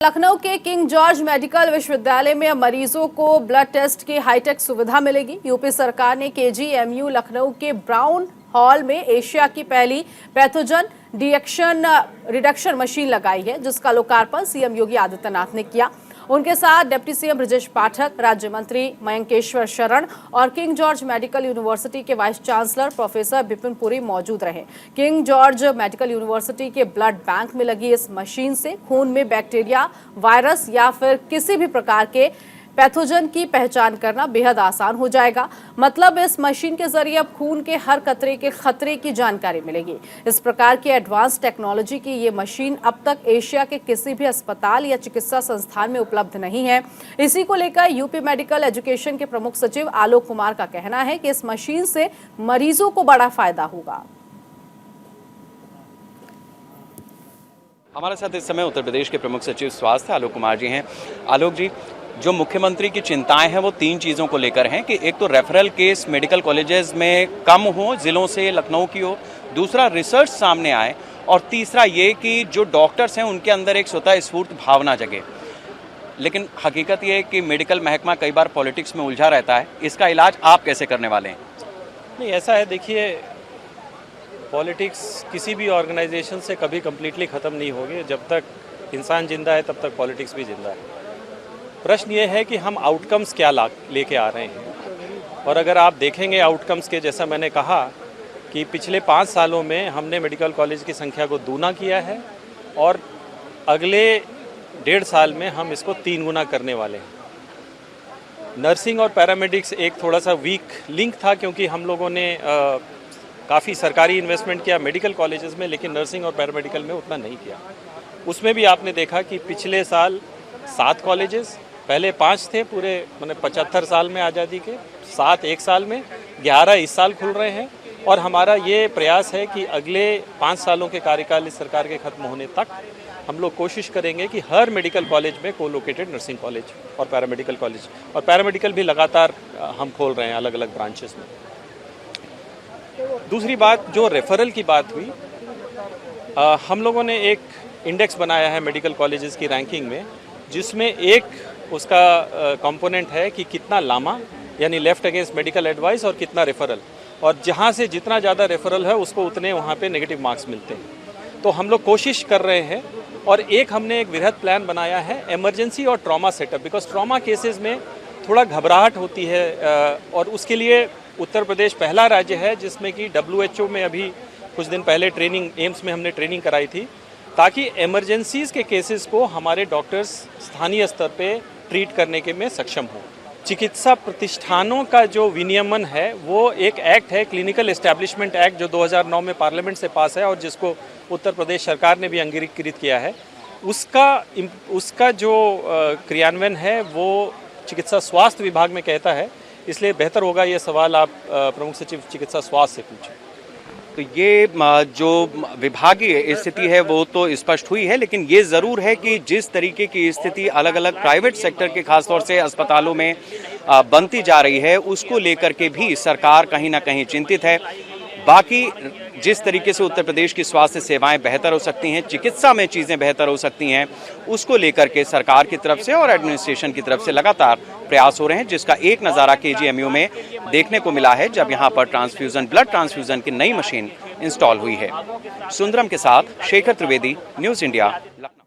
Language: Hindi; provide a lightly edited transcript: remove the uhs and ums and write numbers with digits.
लखनऊ के किंग जॉर्ज मेडिकल विश्वविद्यालय में अब मरीजों को ब्लड टेस्ट की हाईटेक सुविधा मिलेगी। यूपी सरकार ने केजीएमयू लखनऊ के ब्राउन हॉल में एशिया की पहली पैथोजन रिडक्शन मशीन लगाई है, जिसका लोकार्पण सीएम योगी आदित्यनाथ ने किया। उनके साथ डिप्टी सीएम ब्रजेश पाठक, राज्य मंत्री मयंकेश्वर शरण और किंग जॉर्ज मेडिकल यूनिवर्सिटी के vice chancellor professor Vipin Puri मौजूद रहे। किंग जॉर्ज मेडिकल यूनिवर्सिटी के ब्लड बैंक में लगी इस मशीन से खून में बैक्टीरिया, वायरस या फिर किसी भी प्रकार के पैथोजन की पहचान करना बेहद आसान हो जाएगा। मतलब इस मशीन के जरिए अब खून के हर कतरे के खतरे की जानकारी मिलेगी। इस प्रकार की एडवांस टेक्नोलॉजी की ये मशीन अब तक एशिया के किसी भी अस्पताल या चिकित्सा संस्थान में उपलब्ध नहीं है। इसी को लेकर यूपी मेडिकल एजुकेशन के प्रमुख सचिव आलोक कुमार का कहना है कि इस मशीन से मरीजों को बड़ा फायदा होगा। हमारे साथ इस समय उत्तर प्रदेश के प्रमुख सचिव स्वास्थ्य आलोक कुमार जी हैं। आलोक जी, जो मुख्यमंत्री की चिंताएं हैं वो तीन चीज़ों को लेकर हैं कि एक तो रेफरल केस मेडिकल कॉलेजेस में कम हो, जिलों से लखनऊ की हो, दूसरा रिसर्च सामने आए और तीसरा ये कि जो डॉक्टर्स हैं उनके अंदर एक स्वतः स्फूर्त भावना जगे। लेकिन हकीकत ये है कि मेडिकल महकमा कई बार पॉलिटिक्स में उलझा रहता है। इसका इलाज आप कैसे करने वाले हैं? नहीं, ऐसा है, देखिए, पॉलिटिक्स किसी भी ऑर्गेनाइजेशन से कभी कम्प्लीटली ख़त्म नहीं होगी। जब तक इंसान जिंदा है तब तक पॉलिटिक्स भी जिंदा है। प्रश्न ये है कि हम आउटकम्स क्या लेके आ रहे हैं। और अगर आप देखेंगे आउटकम्स के, जैसा मैंने कहा कि पिछले 5 सालों में हमने मेडिकल कॉलेज की संख्या को दूना किया है और अगले 1.5 साल में हम इसको 3 गुना करने वाले हैं। नर्सिंग और पैरामेडिक्स एक थोड़ा सा वीक लिंक था, क्योंकि हम लोगों ने काफ़ी सरकारी इन्वेस्टमेंट किया मेडिकल कॉलेजेस में, लेकिन नर्सिंग और पैरामेडिकल में उतना नहीं किया। उसमें भी आपने देखा कि पिछले साल 7 कॉलेजेस, पहले 5 थे पूरे 75 साल में आज़ादी के, 7 एक साल में, 11 इस साल खुल रहे हैं। और हमारा ये प्रयास है कि अगले 5 सालों के कार्यकाल इस सरकार के ख़त्म होने तक हम लोग कोशिश करेंगे कि हर मेडिकल कॉलेज में कोलोकेटेड नर्सिंग कॉलेज और पैरामेडिकल कॉलेज, और पैरामेडिकल भी लगातार हम खोल रहे हैं अलग अलग ब्रांचेस में। दूसरी बात, जो रेफरल की बात हुई, हम लोगों ने एक इंडेक्स बनाया है मेडिकल कॉलेजेस की रैंकिंग में, जिसमें एक उसका कंपोनेंट है कि कितना लामा यानी लेफ्ट अगेंस्ट मेडिकल एडवाइस और कितना रेफरल, और जहाँ से जितना ज़्यादा रेफरल है उसको उतने वहाँ पे नेगेटिव मार्क्स मिलते हैं। तो हम लोग कोशिश कर रहे हैं, और हमने एक वृहद प्लान बनाया है इमरजेंसी और trauma setup, because trauma cases में थोड़ा घबराहट होती है, और उसके लिए उत्तर प्रदेश पहला राज्य है जिसमें कि WHO में अभी कुछ दिन पहले ट्रेनिंग, एम्स में हमने ट्रेनिंग कराई थी, ताकि इमरजेंसीज के केसेस को हमारे डॉक्टर्स स्थानीय स्तर पे ट्रीट करने के में सक्षम हो। चिकित्सा प्रतिष्ठानों का जो विनियमन है वो एक एक्ट है, क्लिनिकल एस्टैब्लिशमेंट एक्ट, जो 2009 में पार्लियामेंट से पास है और जिसको उत्तर प्रदेश सरकार ने भी अंगीकृत किया है। उसका जो क्रियान्वयन है वो चिकित्सा स्वास्थ्य विभाग में कहता है, इसलिए बेहतर होगा ये सवाल आप प्रमुख सचिव चिकित्सा स्वास्थ्य से पूछें। तो ये जो विभागीय स्थिति है वो तो स्पष्ट हुई है, लेकिन ये ज़रूर है कि जिस तरीके की स्थिति अलग अलग प्राइवेट सेक्टर के खासतौर से अस्पतालों में बनती जा रही है, उसको लेकर के भी सरकार कहीं ना कहीं चिंतित है। बाकी जिस तरीके से उत्तर प्रदेश की स्वास्थ्य सेवाएं बेहतर हो सकती हैं, चिकित्सा में चीज़ें बेहतर हो सकती हैं, उसको लेकर के सरकार की तरफ से और एडमिनिस्ट्रेशन की तरफ से लगातार प्रयास हो रहे हैं, जिसका एक नज़ारा केजीएमयू में देखने को मिला है जब यहाँ पर ब्लड ट्रांसफ्यूजन की नई मशीन इंस्टॉल हुई है। सुंदरम के साथ शेखर त्रिवेदी, न्यूज़ इंडिया, लखनऊ।